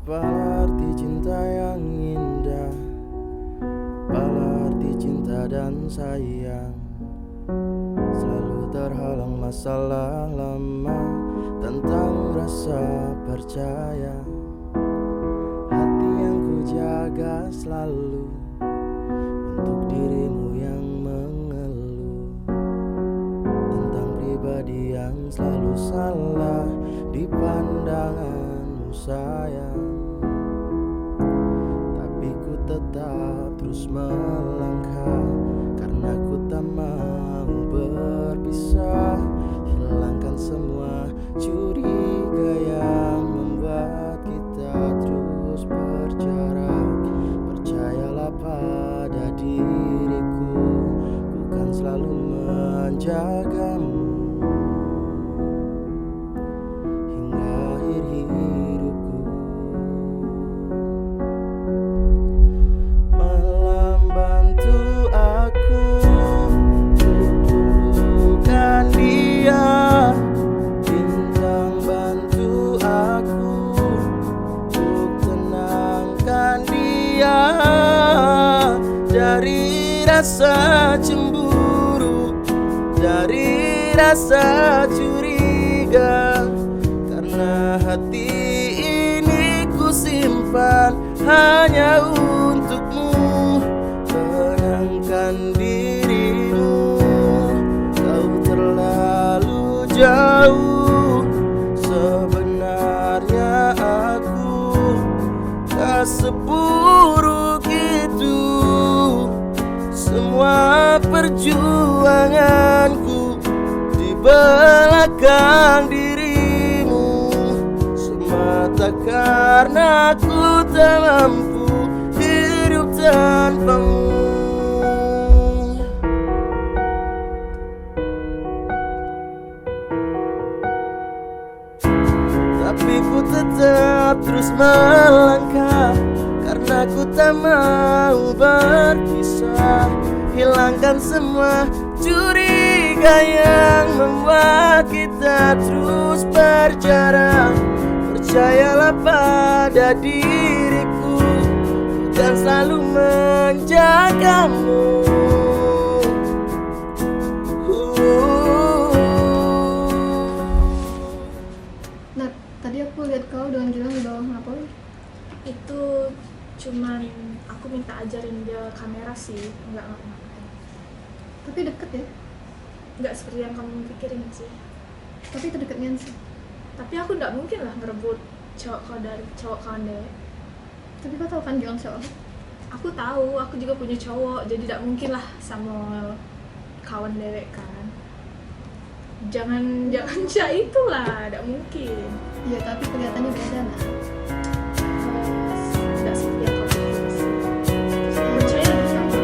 Apalah arti cinta yang indah, apalah arti cinta dan sayang. Selalu terhalang masalah lama tentang rasa percaya. Hati yang ku jaga selalu untuk dirimu yang mengeluh tentang pribadi yang selalu salah di pandanganmu sayang. Tapi ku tetap terus melangkah karena ku tak mau berpisah. Hilangkan semua curiga yang membuat kita terus berjarak. Percayalah pada diriku, ku kan selalu menjagamu hingga akhir hidupku. Malam bantu aku lupakan dia, bintang bantu aku untuk tenangkan dia dari rasa cemburu, dari rasa curiga. Karena hati ini ku simpan hanya untukmu. Tenangkan dirimu, kau terlalu jauh. Sebenarnya aku tak seburuk itu. Semua perjuanganku di belakang dirimu, semata karena aku tak mampu hidup tanpamu. Tapi ku tetap terus melangkah karena ku tak mau berpisah. Hilangkan semua curiga yang membuat kita terus berjarak. Percayalah pada diriku, ku kan selalu menjagamu. Nah, tadi aku lihat kau dengan Gilang di bawah, ngapain? Itu cuman aku minta ajarin dia kamera sih, nggak ngapa-ngapain. Tapi deket ya? Nggak seperti yang kamu pikirin sih. Tapi itu deketnya sih. Tapi aku nggak mungkin lah ngerebut cowok kau dari cowok kawan dewek. Tapi kau tahu kan Gilang siapa? Aku tahu, aku juga punya cowok, jadi tidak mungkin lah sama kawan dewek kan. Jangan itulah, tidak mungkin. Iya, tapi kelihatannya beda nah. Tidak seperti yang kamu pikirin sih. Percaya deh sama aku.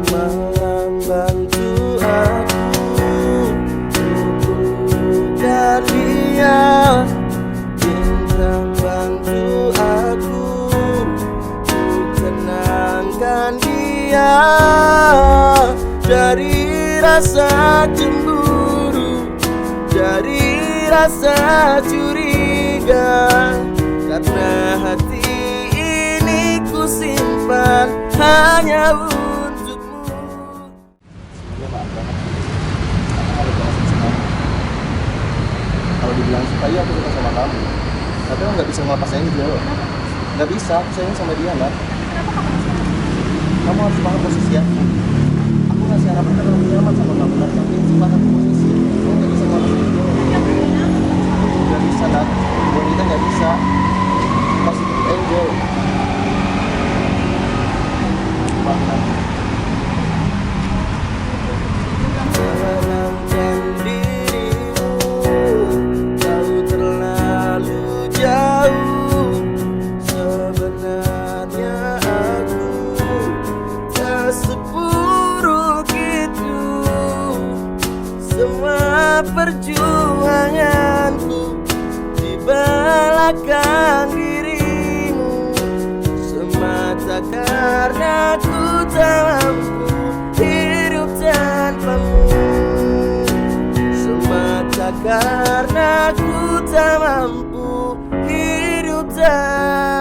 Malam bantu aku lupakan dia, bintang bantu aku untuk tenangkan dia dari rasa cemburu, dari rasa curiga. Karena hati ini ku simpan hanya untukmu. Kalau dibilang suka, iya aku suka sama kamu. Tapi aku nggak bisa ngelepas sayang gitu loh. Nggak bisa, aku sayang sama dia lah. Kamu harus paham posisi aku. Aku ngasih harapan kan kamu nyaman sama kamu, tapi sifat aku posisi. Kamu nggak bisa ngelepas itu. Nggak bisa lah, buat kita nggak bisa. Positif angel. Bahkan Tenangkan dirimu, kau terlalu jauh. Sebenarnya aku tak seburuk itu. Semua perjuanganku di belakang dirimu, semata karena ku tak mampu hidup tanpa karena ku tak mampu hidup tak